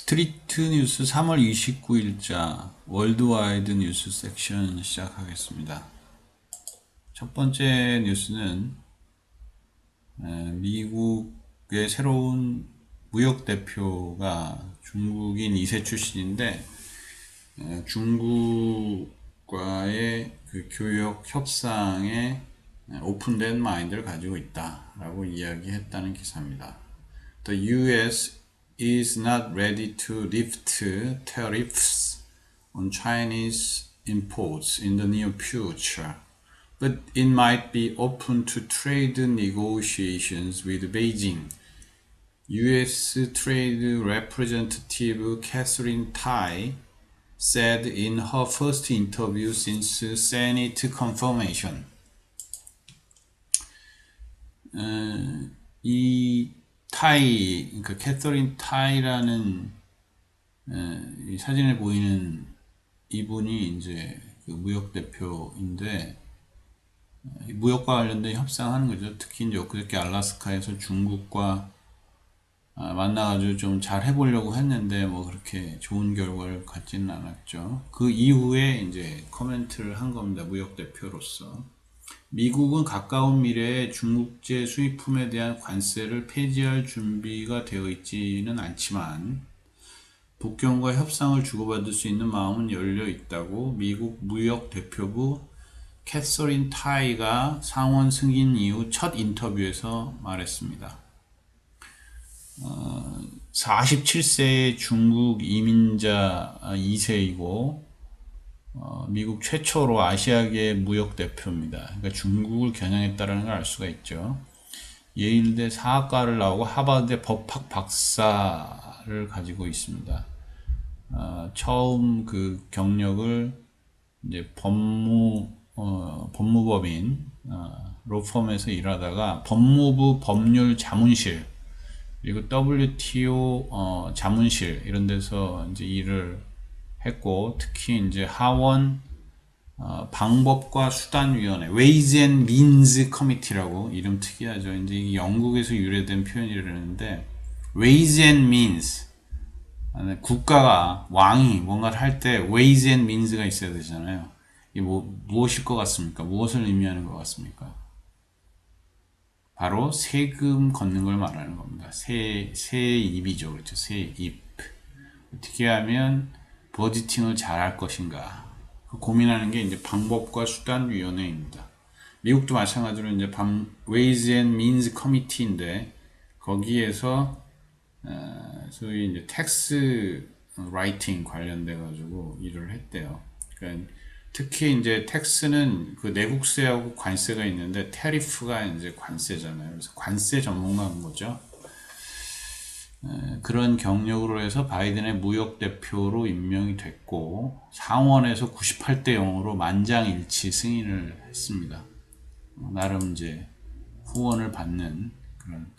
스트리트 뉴스 3월 29일자 월드와이드 뉴스 섹션 시작하겠습니다. 첫 번째 뉴스는 미국의 새로운 무역 대표가 중국인 2세 출신인데 중국과의 그 교역 협상에 오픈된 마인드를 가지고 있다라고 이야기했다는 기사입니다. The US is not ready to lift tariffs on Chinese imports in the near future, but it might be open to trade negotiations with Beijing. U.S. Trade Representative Catherine Tai said in her first interview since Senate confirmation. 이 타이, 그러니까 캐서린 타이라는 이 사진에 보이는 이분이 이제 그 무역 대표인데 무역과 관련된 협상하는 거죠. 특히 이제 엊그저께 알래스카에서 중국과 만나가지고 좀 잘 해보려고 했는데 뭐 그렇게 좋은 결과를 갖지는 않았죠. 그 이후에 이제 코멘트를 한 겁니다. 무역 대표로서. 미국은 가까운 미래에 중국제 수입품에 대한 관세를 폐지할 준비가 되어 있지는 않지만 북경과 협상을 주고받을 수 있는 마음은 열려 있다고 미국 무역 대표부 캐서린 타이가 상원 승인 이후 첫 인터뷰에서 말했습니다. 47세의 중국 이민자 2세이고 미국 최초로 아시아계 무역 대표입니다. 그러니까 중국을 겨냥했다는 걸 알 수가 있죠. 예일대 사학과를 나오고 하버드 법학 박사를 가지고 있습니다. 처음 그 경력을 이제 법무법인 로펌에서 일하다가 법무부 법률 자문실 그리고 WTO 자문실 이런 데서 이제 일을 했고 특히 이제 하원 방법과 수단위원회 Ways and Means Committee라고 이름 특이하죠. 이제 이게 영국에서 유래된 표현이라는데 Ways and Means 국가가 왕이 뭔가를 할 때 Ways and Means가 있어야 되잖아요. 이게 무엇일 것 같습니까? 무엇을 의미하는 것 같습니까? 바로 세금 걷는 걸 말하는 겁니다. 세입이죠. 그렇죠. 세입. 어떻게 하면 버지팅을 잘할 것인가 고민하는 게 이제 방법과 수단 위원회입니다. 미국도 마찬가지로 이제 Ways and Means Committee인데 거기에서 소위 이제 텍스 라이팅 관련돼 가지고 일을 했대요. 그러니까 특히 이제 텍스는 그 내국세하고 관세가 있는데 테리프가 이제 관세잖아요. 그래서 관세 전문가인 거죠. 그런 경력으로 해서 바이든의 무역 대표로 임명이 됐고 상원에서 98대 0으로 만장일치 승인을 했습니다. 나름 이제 후원을 받는 그런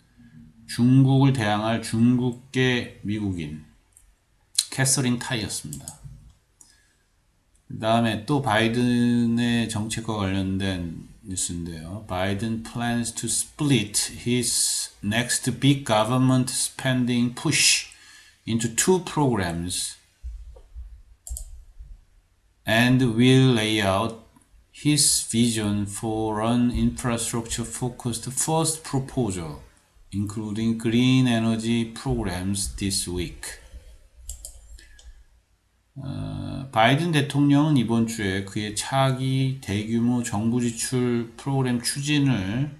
중국을 대항할 중국계 미국인 캐서린 타이였습니다. 그 다음에 또 바이든의 정책과 관련된 뉴스인데요. Biden plans to split his next big government spending push into two programs and will lay out his vision for an infrastructure-focused first proposal, including green energy programs this week. 바이든 대통령은 이번 주에 그의 차기 대규모 정부 지출 프로그램 추진을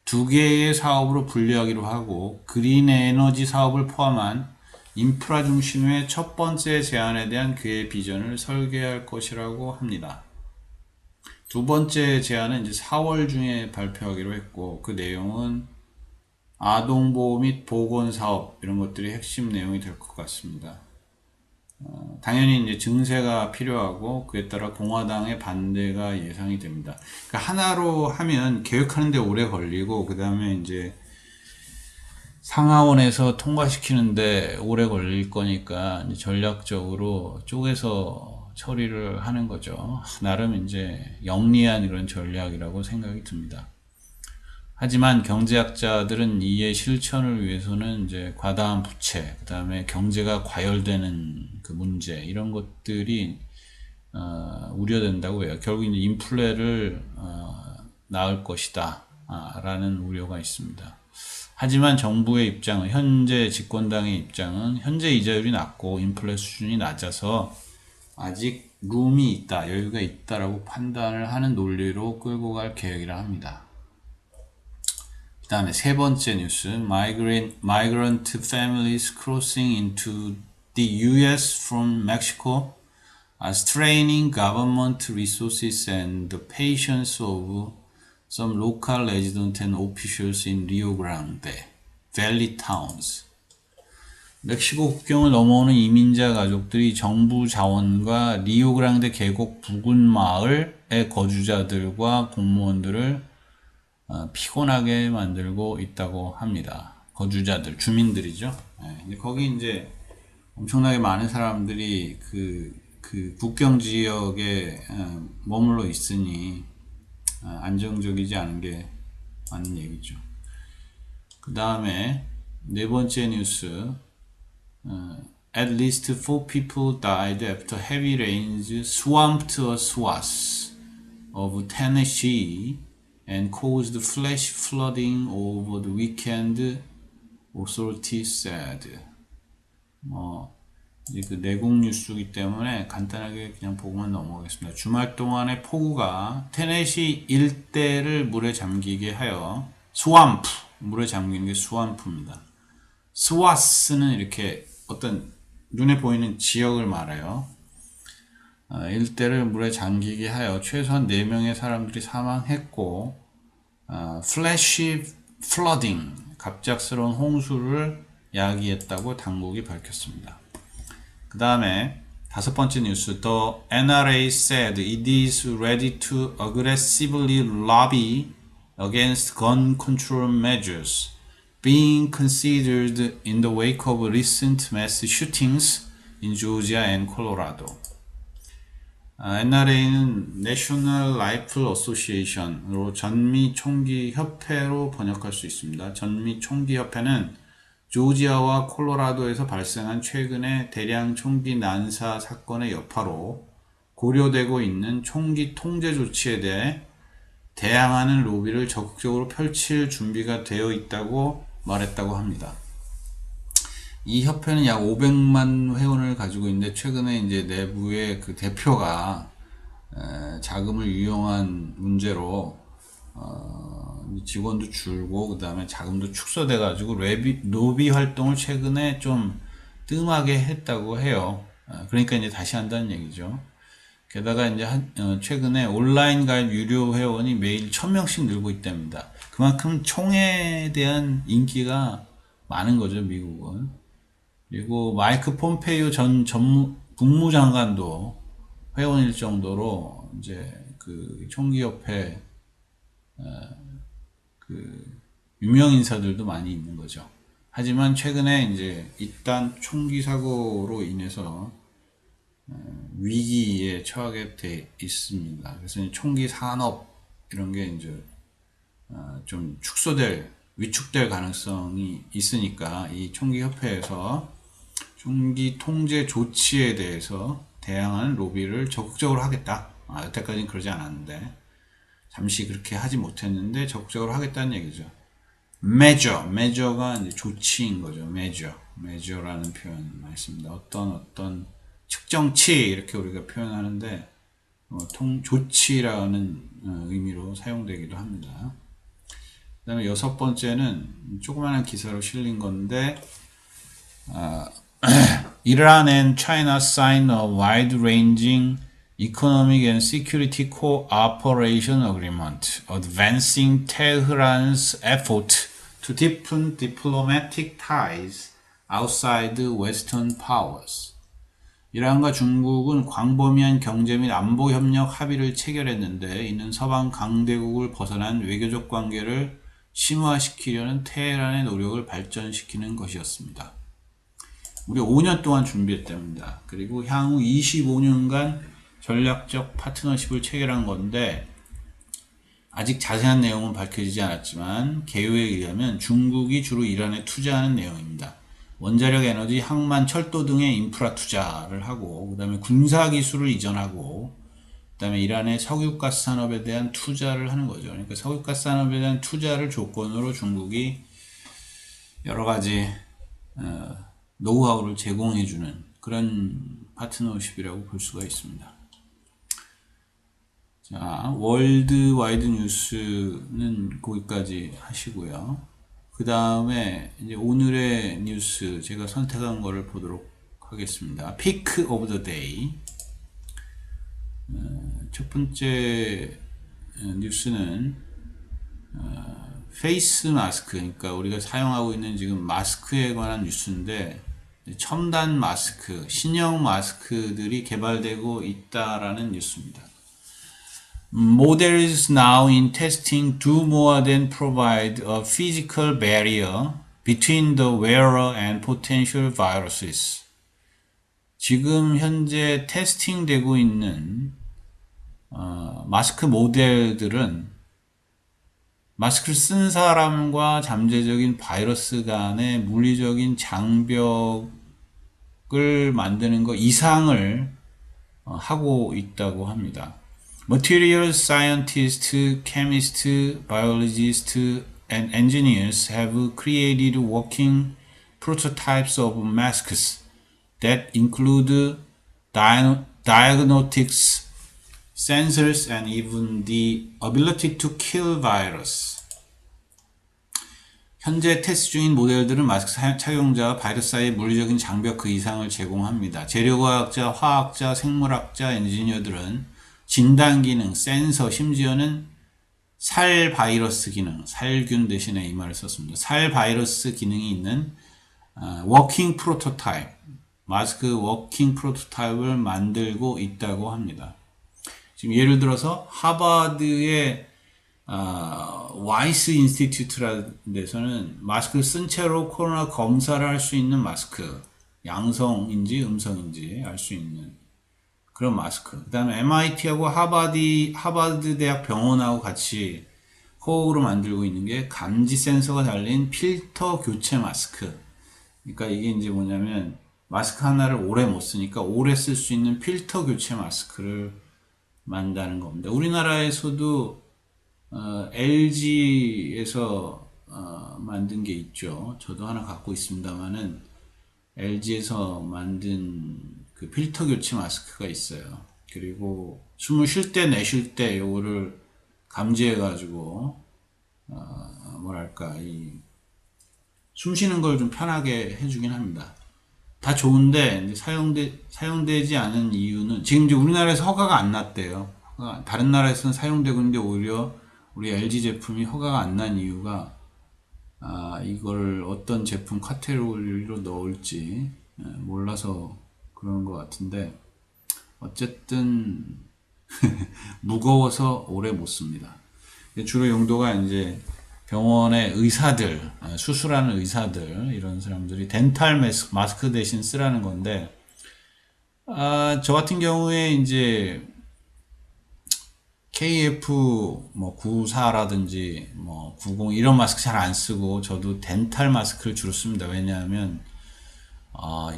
두 개의 사업으로 분리하기로 하고 그린 에너지 사업을 포함한 인프라 중심의 첫 번째 제안에 대한 그의 비전을 설계할 것이라고 합니다. 두 번째 제안은 이제 4월 중에 발표하기로 했고 그 내용은 아동보호 및 보건사업 이런 것들이 핵심 내용이 될 것 같습니다. 당연히 이제 증세가 필요하고 그에 따라 공화당의 반대가 예상이 됩니다. 그러니까 하나로 하면 계획하는데 오래 걸리고 그 다음에 이제 상하원에서 통과시키는데 오래 걸릴 거니까 이제 전략적으로 쪼개서 처리를 하는 거죠. 나름 이제 영리한 이런 전략이라고 생각이 듭니다. 하지만 경제학자들은 이의 실천을 위해서는 이제 과다한 부채, 그 다음에 경제가 과열되는 그 문제, 이런 것들이 우려된다고 해요. 결국 이제 인플레를 낳을 것이다 라는 우려가 있습니다. 하지만 정부의 입장은, 현재 집권당의 입장은 현재 이자율이 낮고 인플레 수준이 낮아서 아직 룸이 있다, 여유가 있다라고 판단을 하는 논리로 끌고 갈 계획이라 합니다. 그 다음에 세 번째 뉴스, migrant families crossing into the US from Mexico are straining government resources and the patience of some local residents and officials in Rio Grande Valley towns. 멕시코 국경을 넘어오는 이민자 가족들이 정부 자원과 리오그랑데 계곡 부근 마을의 거주자들과 공무원들을 피곤하게 만들고 있다고 합니다. 거주자들, 주민들이죠. 네, 거기 이제 엄청나게 많은 사람들이 그 국경 지역에 머물러 있으니 안정적이지 않은 게 맞는 얘기죠. 그 다음에 네 번째 뉴스, at least 4 people died after heavy rains swamped a swath of Tennessee and caused flash flooding over the weekend, authorities said. 이제 그 내국 뉴스이기 때문에 간단하게 그냥 보고만 넘어가겠습니다. 주말 동안에 폭우가 테네시 일대를 물에 잠기게 하여, 스왑프, 물에 잠기는 게 스왑프입니다. 스와스는 이렇게 어떤 눈에 보이는 지역을 말해요. 일대를 물에 잠기게 하여 최소한 4명의 사람들이 사망했고, 플래시 플러딩, 갑작스러운 홍수를 야기했다고 당국이 밝혔습니다. 그 다음에 다섯 번째 뉴스, The NRA said it is ready to aggressively lobby against gun control measures being considered in the wake of recent mass shootings in Georgia and Colorado. NRA는 National Rifle Association으로 전미총기협회로 번역할 수 있습니다. 전미총기협회는 조지아와 콜로라도에서 발생한 최근의 대량 총기 난사 사건의 여파로 고려되고 있는 총기 통제 조치에 대해 대항하는 로비를 적극적으로 펼칠 준비가 되어 있다고 말했다고 합니다. 이 협회는 약 500만 회원을 가지고 있는데, 최근에 이제 내부의 그 대표가 자금을 유용한 문제로 직원도 줄고, 그 다음에 자금도 축소돼 가지고 로비 활동을 최근에 좀 뜸하게 했다고 해요. 그러니까 이제 다시 한다는 얘기죠. 게다가 이제 최근에 온라인 가입 유료 회원이 매일 1000명씩 늘고 있답니다. 그만큼 총에 대한 인기가 많은 거죠, 미국은. 그리고 마이크 폼페이오 전 국무장관도 회원일 정도로 이제 그 총기협회 그 유명 인사들도 많이 있는 거죠. 하지만 최근에 이제 이딴 총기 사고로 인해서 위기에 처하게 돼 있습니다. 그래서 총기 산업 이런 게 이제 좀 위축될 가능성이 있으니까 이 총기 협회에서 총기 통제 조치에 대해서 대항하는 로비를 적극적으로 하겠다. 여태까지는 그러지 않았는데, 잠시 그렇게 하지 못했는데 적극적으로 하겠다는 얘기죠. measure가 이제 조치인 거죠. measure라는 표현 많이 씁니다. 어떤 측정치 이렇게 우리가 표현하는데 조치라는 의미로 사용되기도 합니다. 그 다음에 여섯 번째는 조그마한 기사로 실린 건데, Iran and China sign a wide-ranging economic and security cooperation agreement, advancing Tehran's effort to deepen diplomatic ties outside Western powers. 이란과 중국은 광범위한 경제 및 안보 협력 합의를 체결했는데, 이는 서방 강대국을 벗어난 외교적 관계를 심화시키려는 테헤란의 노력을 발전시키는 것이었습니다. 우리 5년 동안 준비했답니다. 그리고 향후 25년간 전략적 파트너십을 체결한 건데, 아직 자세한 내용은 밝혀지지 않았지만 개요에 의하면 중국이 주로 이란에 투자하는 내용입니다. 원자력 에너지, 항만, 철도 등의 인프라 투자를 하고, 그 다음에 군사 기술을 이전하고, 그 다음에 이란의 석유가스 산업에 대한 투자를 하는 거죠. 그러니까 석유가스 산업에 대한 투자를 조건으로 중국이 여러 가지 노하우를 제공해주는 그런 파트너십이라고 볼 수가 있습니다. 자, 월드와이드 뉴스는 거기까지 하시고요. 그 다음에 이제 오늘의 뉴스 제가 선택한 거를 보도록 하겠습니다. 피크 오브 더 데이. 첫 번째 뉴스는 페이스 마스크, 그러니까 우리가 사용하고 있는 지금 마스크에 관한 뉴스인데, 첨단 마스크, 신형 마스크들이 개발되고 있다라는 뉴스입니다. Models now in testing do more than provide a physical barrier between the wearer and potential viruses. 지금 현재 테스팅되고 있는 마스크 모델들은 마스크를 쓴 사람과 잠재적인 바이러스 간의 물리적인 장벽을 만드는 것 이상을 하고 있다고 합니다. Material scientists, chemists, biologists, and engineers have created working prototypes of masks that include diagnostics, sensors, and even the ability to kill virus. 현재 테스트 중인 모델들은 마스크 착용자와 바이러스 사이의 물리적인 장벽 그 이상을 제공합니다. 재료과학자, 화학자, 생물학자, 엔지니어들은 진단 기능, 센서, 심지어는 살 바이러스 기능, 살균 대신에 이 말을 썼습니다. 살 바이러스 기능이 있는 워킹 프로토타입, 마스크 워킹 프로토타입을 만들고 있다고 합니다. 지금 예를 들어서 하버드의 와이스 인스티튜트라는 데서는 마스크를 쓴 채로 코로나 검사를 할 수 있는 마스크, 양성인지 음성인지 알 수 있는 그런 마스크. 그 다음에 MIT하고 하버드 대학 병원하고 같이 호흡으로 만들고 있는 게 감지 센서가 달린 필터 교체 마스크. 그러니까 이게 이제 뭐냐면 마스크 하나를 오래 못 쓰니까 오래 쓸 수 있는 필터 교체 마스크를 만드는 겁니다. 우리나라에서도 LG에서 만든 게 있죠. 저도 하나 갖고 있습니다만은 LG에서 만든 그 필터 교체 마스크가 있어요. 그리고 숨을 쉴 때 내쉴 때 요거를 감지해 가지고 뭐랄까 숨 쉬는 걸 좀 편하게 해주긴 합니다. 다 좋은데 이제 사용되지 않은 이유는 지금 이제 우리나라에서 허가가 안 났대요. 다른 나라에서는 사용되고 있는데 오히려 우리 LG 제품이 허가가 안 난 이유가 이걸 어떤 제품 카테고리로 넣을지 몰라서 그런 것 같은데, 어쨌든 무거워서 오래 못 씁니다. 주로 용도가 이제 병원의 의사들, 수술하는 의사들, 이런 사람들이 덴탈 마스크 대신 쓰라는 건데, 저 같은 경우에 이제 KF 뭐 94라든지 뭐 90 이런 마스크 잘 안 쓰고 저도 덴탈 마스크를 주로 씁니다. 왜냐하면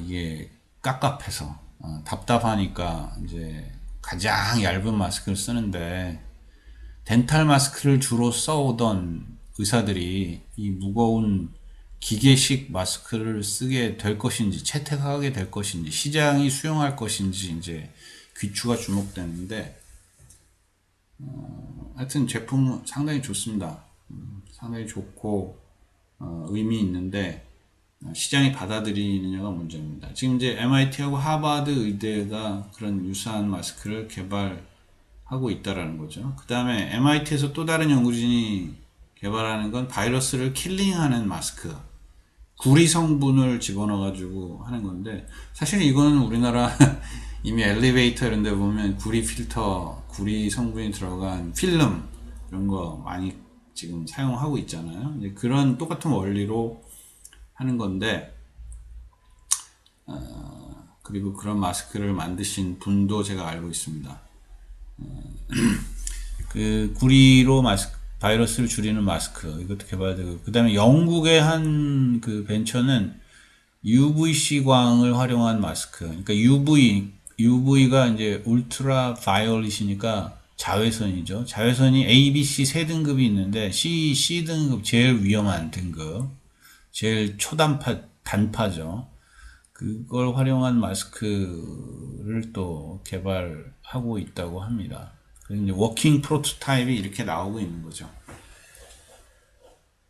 이게 깝깝해서 답답하니까 이제 가장 얇은 마스크를 쓰는데, 덴탈 마스크를 주로 써오던 의사들이 이 무거운 기계식 마스크를 쓰게 될 것인지, 채택하게 될 것인지, 시장이 수용할 것인지 이제 귀추가 주목되는데, 하여튼 제품은 상당히 좋습니다. 상당히 좋고 의미 있는데 시장이 받아들이느냐가 문제입니다. 지금 이제 MIT하고 하버드 의대가 그런 유사한 마스크를 개발하고 있다라는 거죠. 그 다음에 MIT에서 또 다른 연구진이 개발하는 건 바이러스를 킬링하는 마스크, 구리 성분을 집어넣어가지고 하는 건데, 사실 이거는 우리나라 이미 엘리베이터 이런 데 보면 구리 필터, 구리 성분이 들어간 필름 이런 거 많이 지금 사용하고 있잖아요. 이제 그런 똑같은 원리로 하는 건데, 그리고 그런 마스크를 만드신 분도 제가 알고 있습니다. 그 구리로 바이러스를 줄이는 마스크 이것도 개발되고 그 다음에 영국의 한 그 벤처는 UVC 광을 활용한 마스크 그러니까 UV가 이제 울트라 바이올릿이니까 자외선이죠. 자외선이 A, B, C 세 등급이 있는데 C 등급 제일 위험한 등급 제일 단파죠. 그걸 활용한 마스크를 또 개발하고 있다고 합니다. 그래서 이제 워킹 프로토타입이 이렇게 나오고 있는 거죠.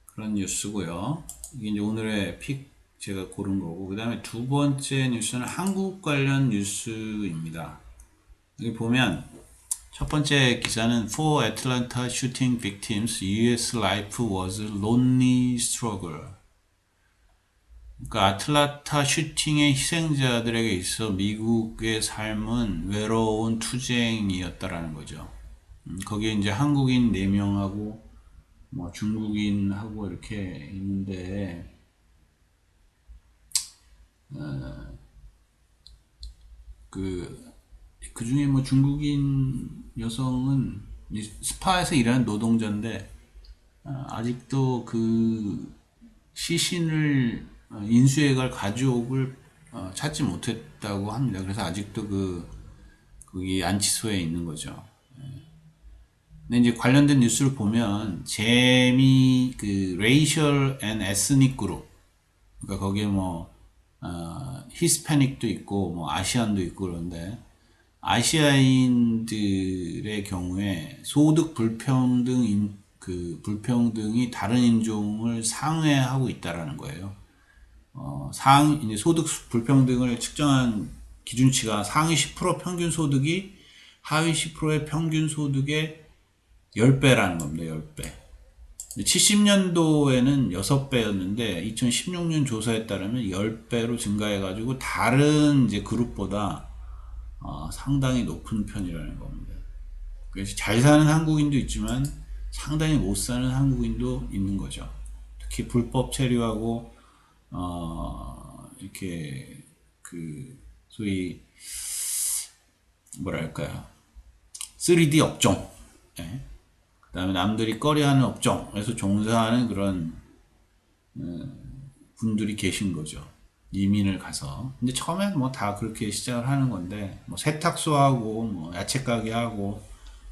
그런 뉴스고요. 이게 이제 오늘의 픽 제가 고른 거고, 그 다음에 두 번째 뉴스는 한국 관련 뉴스입니다. 여기 보면 첫 번째 기사는 For Atlanta Shooting Victims, U.S. Life was a lonely struggle. 그러니까 아틀란타 슈팅의 희생자들에게 있어 미국의 삶은 외로운 투쟁이었다라는 거죠. 거기에 이제 한국인 4명하고 뭐 중국인하고 이렇게 있는데 그 중에 뭐 중국인 여성은 스파에서 일하는 노동자인데 아직도 그 시신을 인수해갈 가족을 찾지 못했다고 합니다. 그래서 아직도 거기 안치소에 있는 거죠. 근데 이제 관련된 뉴스를 보면 레이셜 앤 에스닉 그룹 그러니까 거기에 뭐 히스패닉도 있고 뭐 아시안도 있고 그런데 아시아인들의 경우에 소득 불평등이 다른 인종을 상회하고 있다라는 거예요. 이제 소득 불평등을 측정한 기준치가 상위 10% 평균 소득이 하위 10%의 평균 소득의 10배라는 겁니다. 10배. 70년도에는 6배였는데 2016년 조사에 따르면 10배로 증가해가지고 다른 이제 그룹보다 상당히 높은 편이라는 겁니다. 그래서 잘 사는 한국인도 있지만 상당히 못 사는 한국인도 있는 거죠. 특히 불법 체류하고 이렇게 소위 뭐랄까요 3D 업종 예? 그 다음에 남들이 꺼려하는 업종에서 종사하는 그런 분들이 계신 거죠. 이민을 가서. 근데 처음엔 뭐 다 그렇게 시작을 하는 건데, 뭐 세탁소 하고, 뭐 야채 가게 하고,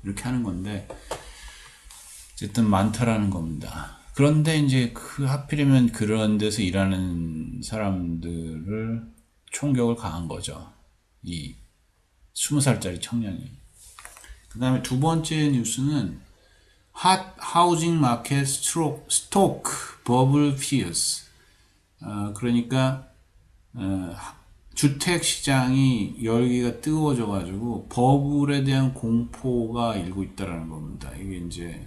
이렇게 하는 건데, 어쨌든 많다라는 겁니다. 그런데 이제 하필이면 그런 데서 일하는 사람들을 총격을 가한 거죠. 이 20살짜리 청년이. 그 다음에 두 번째 뉴스는 핫 하우징 마켓 스토크 버블 피어스. 그러니까 주택 시장이 열기가 뜨거워져가지고 버블에 대한 공포가 일고 있다라는 겁니다. 이게 이제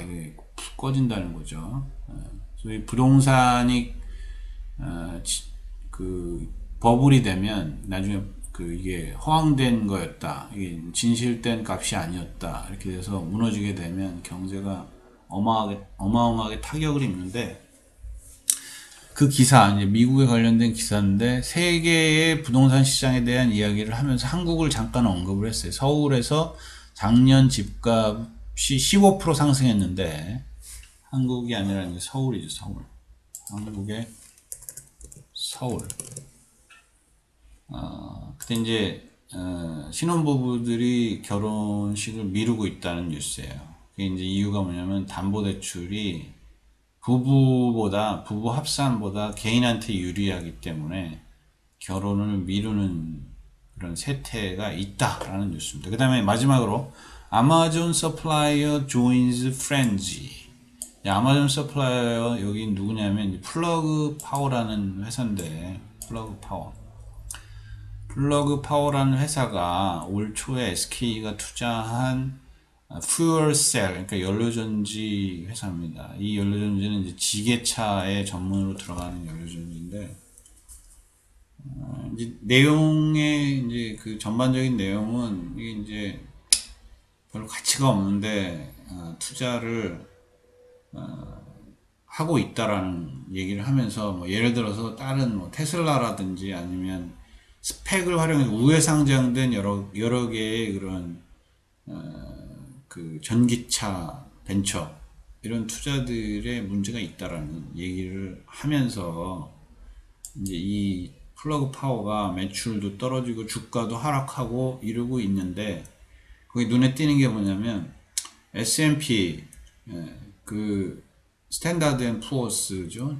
이게 푹 꺼진다는 거죠. 소위 부동산이 버블이 되면 나중에 이게 허황된 거였다. 이게 진실된 값이 아니었다. 이렇게 돼서 무너지게 되면 경제가 어마어마하게 타격을 입는데 그 기사, 이제 미국에 관련된 기사인데 세계의 부동산 시장에 대한 이야기를 하면서 한국을 잠깐 언급을 했어요. 서울에서 작년 집값이 15% 상승했는데 한국이 아니라 이제 서울이죠. 서울. 한국의 서울. 그때 이제 신혼부부들이 결혼식을 미루고 있다는 뉴스예요. 그게 이제 이유가 뭐냐면 담보대출이 부부 합산보다 개인한테 유리하기 때문에 결혼을 미루는 그런 세태가 있다라는 뉴스입니다. 그 다음에 마지막으로 아마존 서플라이어 joins frenzy. 아마존 서플라이어 여기 누구냐면 플러그 파워라는 회사인데 플러그 파워라는 회사가 올 초에 SK가 투자한 퓨얼셀, 그러니까 연료전지 회사입니다. 이 연료전지는 이제 지게차의 전문으로 들어가는 연료전지인데, 이제 내용의 이제 전반적인 내용은 이게 이제 별로 가치가 없는데 투자를 하고 있다라는 얘기를 하면서 뭐 예를 들어서 다른 뭐 테슬라라든지 아니면 스펙을 활용해서 우회 상장된 여러 개의 그런 그 전기차 벤처 이런 투자들의 문제가 있다라는 얘기를 하면서 이제 이 플러그 파워가 매출도 떨어지고 주가도 하락하고 이러고 있는데 거기 눈에 띄는 게 뭐냐면 S&P 그 스탠다드 앤 푸어스죠.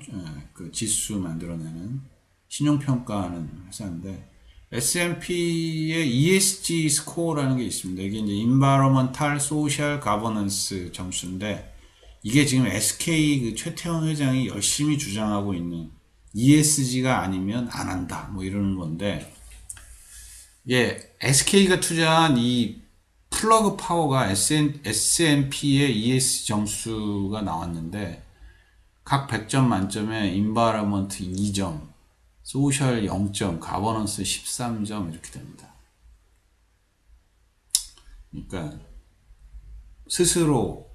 그 지수 만들어내는 신용평가하는 회사인데 S&P의 ESG 스코어라는 게 있습니다. 이게 이제 Environmental, Social, Governance 점수인데 이게 지금 SK 그 최태원 회장이 열심히 주장하고 있는 ESG가 아니면 안 한다 뭐 이러는 건데 예, SK가 투자한 이 플러그 파워가 S&P의 ESG 점수가 나왔는데 각 100점 만점에 인바이러먼트 2점, 소셜 0점, 가버넌스 13점 이렇게 됩니다. 그러니까 스스로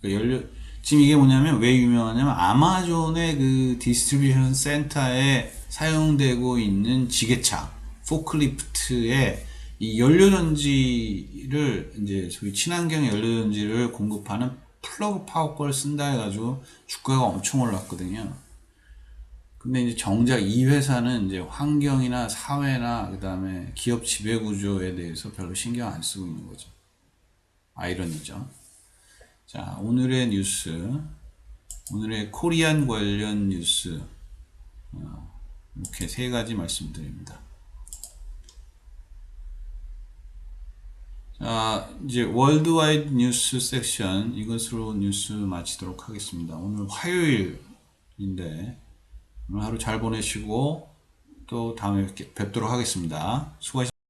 지금 이게 뭐냐면 왜 유명하냐면 아마존의 그 디스트리뷰션 센터에 사용되고 있는 지게차 포클리프트에 이 연료전지를 이제 소위 친환경 연료전지를 공급하는 플러그 파워 걸 쓴다 해가지고 주가가 엄청 올랐거든요. 근데 이제 정작 이 회사는 이제 환경이나 사회나 그 다음에 기업 지배 구조에 대해서 별로 신경 안 쓰고 있는 거죠. 아이러니죠. 자, 오늘의 뉴스, 오늘의 코리안 관련 뉴스 이렇게 세 가지 말씀드립니다. 자, 이제 월드와이드 뉴스 섹션 이것으로 뉴스 마치도록 하겠습니다. 오늘 화요일인데 오늘 하루 잘 보내시고 또 다음에 뵙도록 하겠습니다. 수고하셨습니다.